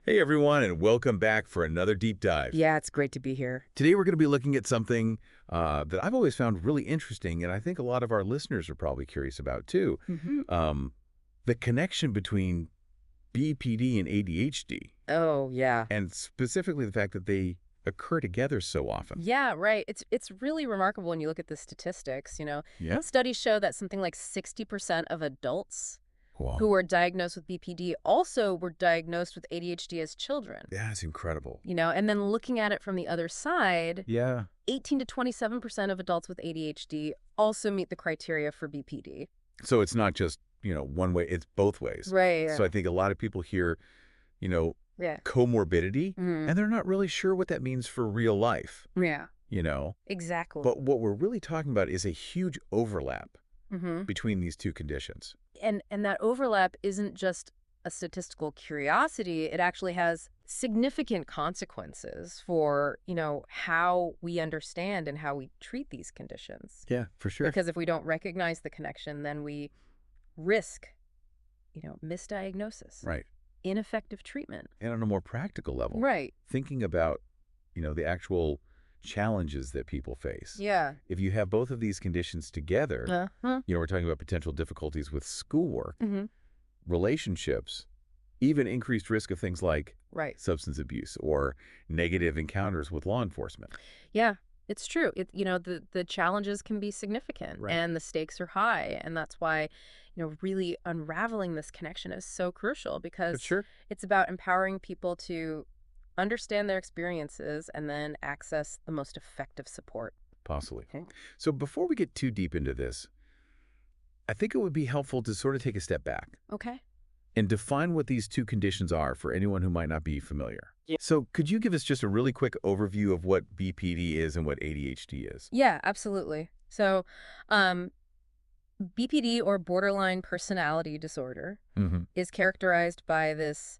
Hey everyone, and welcome back for another deep dive. Yeah, it's great to be here. Today we're going to be looking at something that I've always found really interesting, and I think a lot of our listeners are probably curious about too. Hmm. Um, the connection between BPD and ADHD, Oh, yeah. and specifically the fact that they occur together so often. Yeah, right. It's really remarkable when you look at the statistics, Yeah? Studies show that something like 60% of adults who Wow. were diagnosed with BPD also were diagnosed with ADHD as children. That's incredible. And then looking at it from the other side, Yeah. 18 to 27% of adults with ADHD also meet the criteria for BPD. So it's not just, one way, it's both ways. Right. So I think a lot of people hear, you know, Yeah. comorbidity, Hmm. and they're not really sure what that means for real life, Yeah. you know? Exactly. But what we're really talking about is a huge overlap Hmm. between these two conditions. And that overlap isn't just a statistical curiosity. It actually has significant consequences for, how we understand and how we treat these conditions. Yeah, for sure. Because if we don't recognize the connection, then we risk, misdiagnosis, Right. ineffective treatment. And on a more practical level, Right. thinking about, the actual challenges that people face. Yeah. If you have both of these conditions together, Uh-huh. we're talking about potential difficulties with schoolwork, Hmm. relationships, even increased risk of things like Right. substance abuse or negative encounters with law enforcement. Yeah, it's true. The challenges can be significant Right. and the stakes are high. And that's why, really unraveling this connection is so crucial because Sure. it's about empowering people to understand their experiences and then access the most effective support. Possibly. Okay. So before we get too deep into this, I think it would be helpful to sort of take a step back Okay. and define what these two conditions are for anyone who might not be familiar. Yeah. So could you give us just a really quick overview of what BPD is and what ADHD is? Yeah, absolutely. So, BPD or borderline personality disorder Mm-hmm. is characterized by this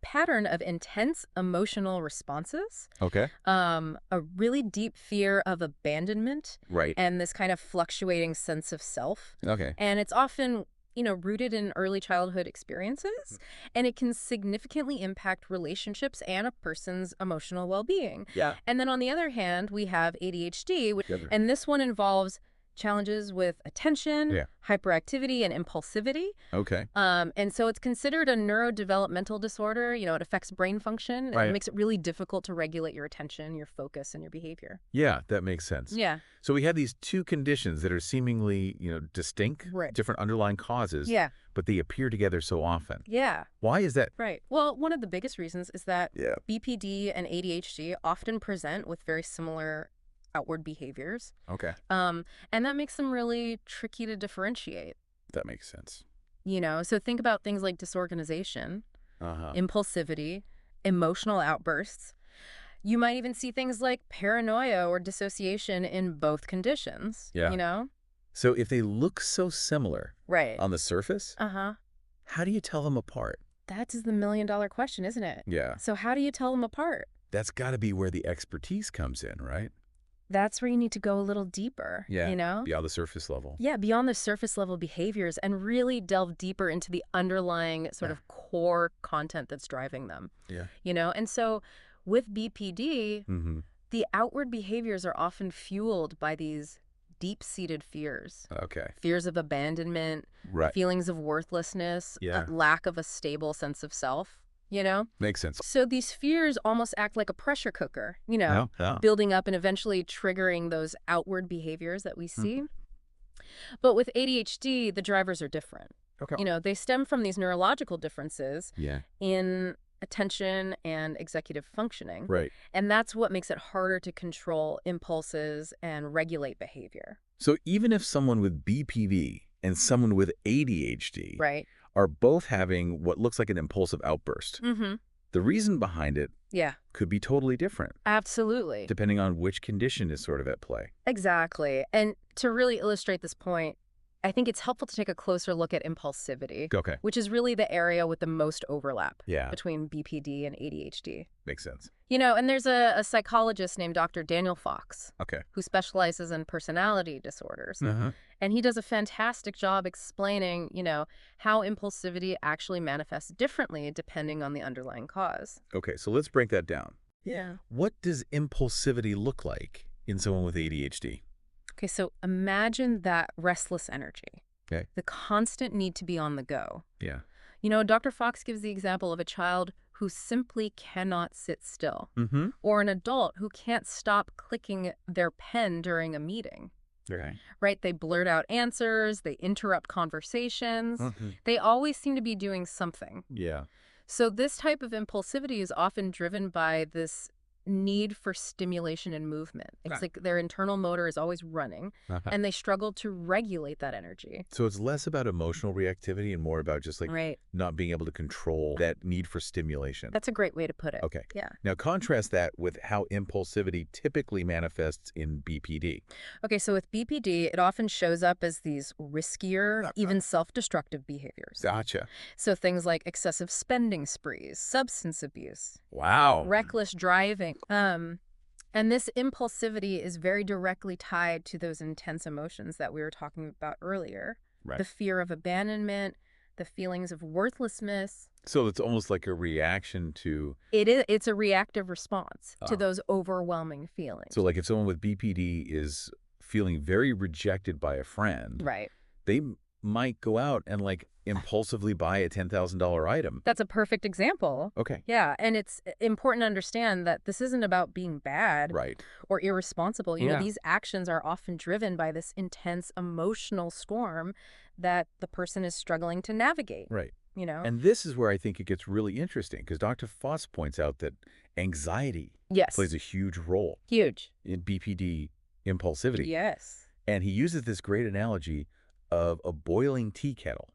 pattern of intense emotional responses, Okay. a really deep fear of abandonment, Right. and this kind of fluctuating sense of self. Okay. And it's often, rooted in early childhood experiences, and it can significantly impact relationships and a person's emotional well-being. Yeah. And then on the other hand, we have ADHD, Together. and this one involves challenges with attention, Yeah. hyperactivity, and impulsivity. Okay. And so it's considered a neurodevelopmental disorder. It affects brain function. Right. It makes it really difficult to regulate your attention, your focus, and your behavior. Yeah, that makes sense. Yeah. So we have these two conditions that are seemingly, distinct, Right. different underlying causes, Yeah. but they appear together so often. Yeah. Why is that? Right. Well, one of the biggest reasons is that Yeah. BPD and ADHD often present with very similar outward behaviors. Okay. And that makes them really tricky to differentiate. That makes sense. So think about things like disorganization, Uh-huh. impulsivity, emotional outbursts. You might even see things like paranoia or dissociation in both conditions. Yeah. So if they look so similar Right. on the surface, Uh-huh. how do you tell them apart? That is the million-dollar question, isn't it? Yeah. So how do you tell them apart? That's got to be where the expertise comes in, right? That's where you need to go a little deeper, Beyond the surface level. Yeah, beyond the surface level behaviors and really delve deeper into the underlying sort of core content that's driving them. Yeah. And so with BPD, Mm-hmm. the outward behaviors are often fueled by these deep-seated fears. Okay. Fears of abandonment, Right. feelings of worthlessness, Yeah. a lack of a stable sense of self. Makes sense. So these fears almost act like a pressure cooker, Yeah. building up and eventually triggering those outward behaviors that we Mm-hmm. see. But with ADHD, the drivers are different. Okay. They stem from these neurological differences Yeah. in attention and executive functioning. Right. And that's what makes it harder to control impulses and regulate behavior. So even if someone with BPD and someone with ADHD Right? are both having what looks like an impulsive outburst, Mm-hmm. the reason behind it Yeah, could be totally different, absolutely. depending on which condition is sort of at play. Exactly. And to really illustrate this point, I think it's helpful to take a closer look at impulsivity, Okay. which is really the area with the most overlap Yeah, between BPD and ADHD. makes sense. And there's a psychologist named Dr. Daniel Fox Okay. who specializes in personality disorders. Uh-huh. And he does a fantastic job explaining, how impulsivity actually manifests differently depending on the underlying cause. Okay, so let's break that down. Yeah. What does impulsivity look like in someone with ADHD? Okay, so imagine that restless energy, Okay. the constant need to be on the go. Yeah. Dr. Fox gives the example of a child who simply cannot sit still, Mm-hmm. or an adult who can't stop clicking their pen during a meeting. Okay. Right? They blurt out answers, they interrupt conversations. Mm-hmm. They always seem to be doing something. Yeah. So this type of impulsivity is often driven by this need for stimulation and movement. It's Right. like their internal motor is always running, and they struggle to regulate that energy. So it's less about emotional reactivity and more about just like Right. not being able to control that need for stimulation. That's a great way to put it. Okay. Yeah. Now contrast that with how impulsivity typically manifests in BPD. Okay, so with BPD, it often shows up as these riskier, even self-destructive behaviors. Gotcha. So things like excessive spending sprees, substance abuse, Wow. reckless driving. And this impulsivity is very directly tied to those intense emotions that we were talking about earlier. Right. The fear of abandonment, the feelings of worthlessness. So it's almost like a reaction to, It's a reactive response to Oh. those overwhelming feelings. so like if someone with BPD is feeling very rejected by a friend, Right. they might go out and like impulsively buy a $10,000 item. That's a perfect example. Okay. Yeah, and it's important to understand that this isn't about being bad Right. or irresponsible. Yeah. These actions are often driven by this intense emotional storm that the person is struggling to navigate. Right. You know? And this is where I think it gets really interesting because Dr. Foss points out that anxiety Yes. plays a huge role Huge. in BPD impulsivity. Yes. And he uses this great analogy of a boiling tea kettle.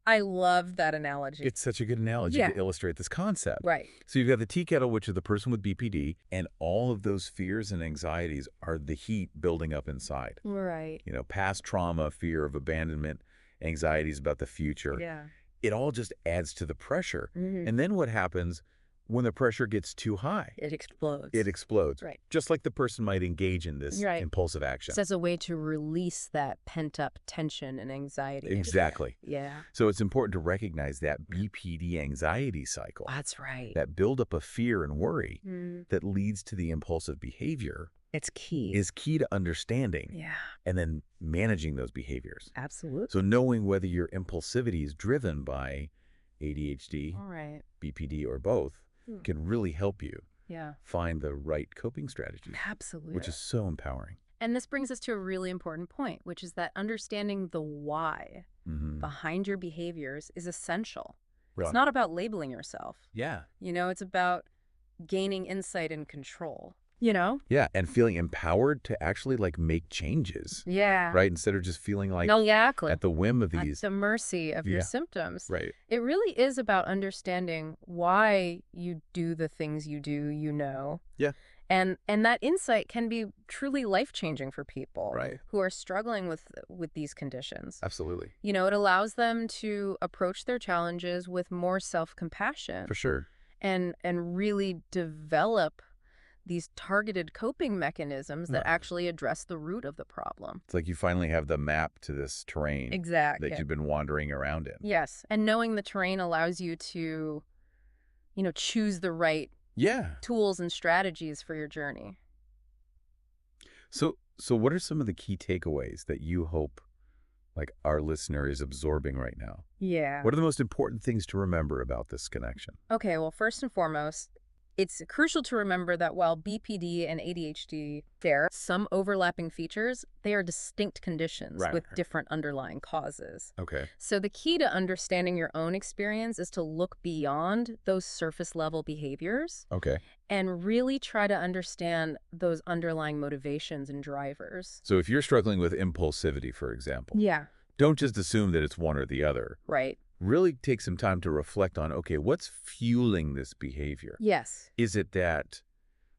I love that analogy. It's such a good analogy Yeah. to illustrate this concept. Right. So you've got the tea kettle, which is the person with BPD, and all of those fears and anxieties are the heat building up inside. Right. Past trauma, fear of abandonment, anxieties about the future. Yeah. It all just adds to the pressure. Mhm. And then what happens when the pressure gets too high? It explodes. It explodes. Right. Just like the person might engage in this Right. impulsive action. It's as a way to release that pent-up tension and anxiety. Exactly. Yeah. So it's important to recognize that BPD anxiety cycle, That's right. that buildup of fear and worry Mm. that leads to the impulsive behavior It's key. is key to understanding Yeah. and then managing those behaviors. Absolutely. So knowing whether your impulsivity is driven by ADHD, All right. BPD, or both Hmm. can really help you Yeah. find the right coping strategies, Absolutely. which is so empowering. And this brings us to a really important point, which is that understanding the why Mm-hmm. behind your behaviors is essential. Right. It's not about labeling yourself. Yeah. It's about gaining insight and control. Yeah, and feeling empowered to actually like make changes, Yeah. right? Instead of just feeling like No, exactly. at the whim of At these. the mercy of your Yeah. symptoms. Right. It really is about understanding why you do the things you do, Yeah. And that insight can be truly life-changing for people Right. who are struggling with these conditions. Absolutely. It allows them to approach their challenges with more self-compassion For sure. and really develop these targeted coping mechanisms that Right. actually address the root of the problem. It's like you finally have the map to this terrain Exactly. that you've been wandering around in. Yes, and knowing the terrain allows you to, choose the right Yeah. tools and strategies for your journey. So what are some of the key takeaways that you hope like our listener is absorbing right now? Yeah. What are the most important things to remember about this connection? Okay, well, first and foremost, it's crucial to remember that while BPD and ADHD share some overlapping features, they are distinct conditions Right, with right. different underlying causes. Okay. So the key to understanding your own experience is to look beyond those surface level behaviors Okay. and really try to understand those underlying motivations and drivers. So if you're struggling with impulsivity, for example, Yeah. don't just assume that it's one or the other. Right. Really take some time to reflect on, okay, what's fueling this behavior? Yes. Is it that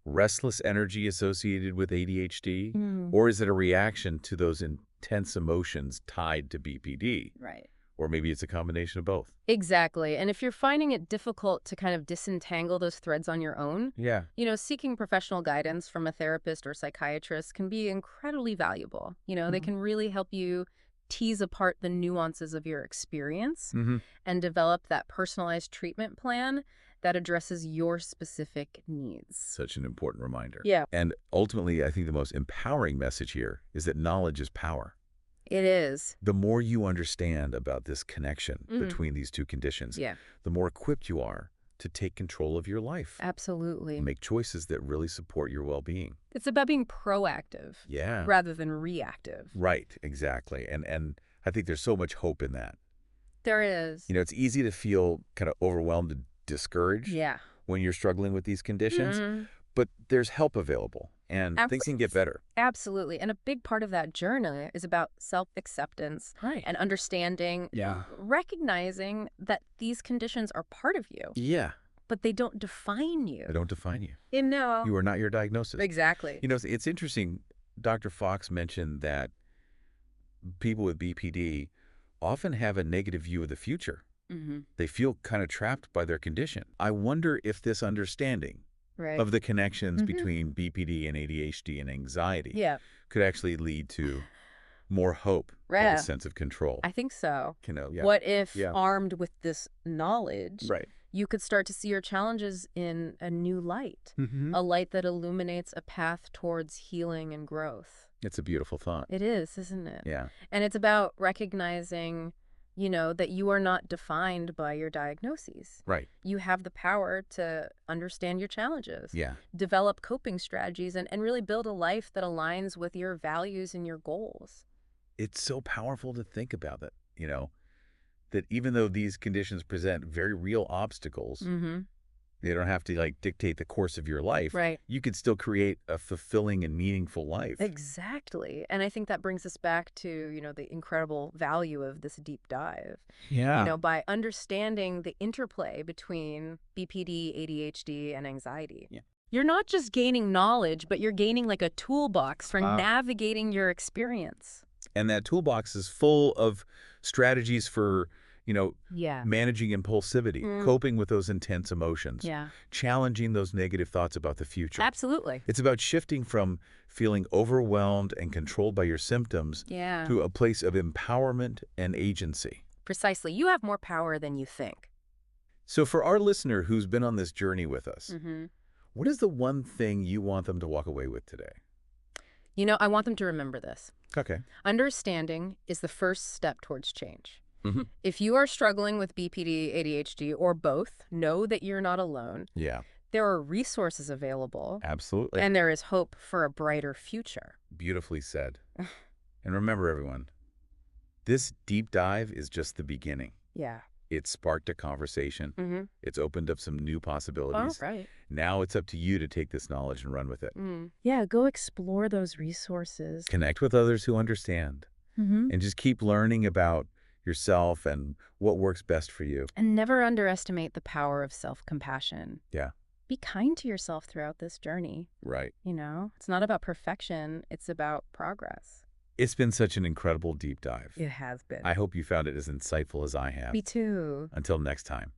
restless energy associated with ADHD? Mm. Or is it a reaction to those tense emotions tied to BPD. Right. Or maybe it's a combination of both. Exactly. And if you're finding it difficult to kind of disentangle those threads on your own, Yeah. seeking professional guidance from a therapist or psychiatrist can be incredibly valuable. They can really help you tease apart the nuances of your experience Mm-hmm. and develop that personalized treatment plan that addresses your specific needs. Such an important reminder. Yeah. And ultimately, I think the most empowering message here is that knowledge is power. It is. The more you understand about this connection Mhm. between these two conditions, Yeah, the more equipped you are to take control of your life absolutely. and make choices that really support your well-being. It's about being proactive Yeah. rather than reactive. Right, exactly. And I think there's so much hope in that. There is. It's easy to feel kind of overwhelmed and discouraged Yeah. when you're struggling with these conditions, Mhm. but there's help available and things can get better. Absolutely. And a big part of that journey is about self-acceptance Right. and understanding, Yeah. recognizing that these conditions are part of you, Yeah. but they don't define you. They don't define you. No. You are not your diagnosis. Exactly. It's interesting. Dr. Fox mentioned that people with BPD often have a negative view of the future. Mm-hmm. They feel kind of trapped by their condition. I wonder if this understanding Right. of the connections Mhm. between BPD and ADHD and anxiety Yeah. could actually lead to more hope and Yeah. a sense of control. I think so. Yeah. What if, Yeah. armed with this knowledge, Right. you could start to see your challenges in a new light, Mm-hmm. a light that illuminates a path towards healing and growth? It's a beautiful thought. It is, isn't it? Yeah. And it's about recognizing, that you are not defined by your diagnoses. Right. You have the power to understand your challenges, Yeah. develop coping strategies, and really build a life that aligns with your values and your goals. It's so powerful to think about that, that even though these conditions present very real obstacles, Mm-hmm. they don't have to dictate the course of your life. Right. You can still create a fulfilling and meaningful life. Exactly. And I think that brings us back to, the incredible value of this deep dive. Yeah. By understanding the interplay between BPD, ADHD, and anxiety. Yeah. You're not just gaining knowledge, but you're gaining like a toolbox for Wow. navigating your experience. And that toolbox is full of strategies for, Yeah. managing impulsivity, coping with those intense emotions, Yeah. challenging those negative thoughts about the future. Absolutely. It's about shifting from feeling overwhelmed and controlled by your symptoms Yeah. to a place of empowerment and agency. Precisely. You have more power than you think. So for our listener who's been on this journey with us, Mm-hmm. what is the one thing you want them to walk away with today? I want them to remember this. Okay. Understanding is the first step towards change. Mm-hmm. If you are struggling with BPD, ADHD, or both, know that you're not alone. Yeah, There are resources available, absolutely. and there is hope for a brighter future. Beautifully said. And remember, everyone, this deep dive is just the beginning. Yeah. It sparked a conversation. Mm-hmm. It's opened up some new possibilities. Right. Now it's up to you to take this knowledge and run with it. Yeah, go explore those resources. Connect with others who understand. Mm-hmm. And just keep learning about yourself and what works best for you. And never underestimate the power of self-compassion. Yeah. Be kind to yourself throughout this journey. Right. It's not about perfection. It's about progress. It's been such an incredible deep dive. It has been. I hope you found it as insightful as I have. Me too. Until next time,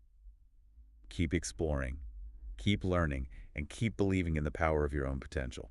keep exploring, keep learning, and keep believing in the power of your own potential.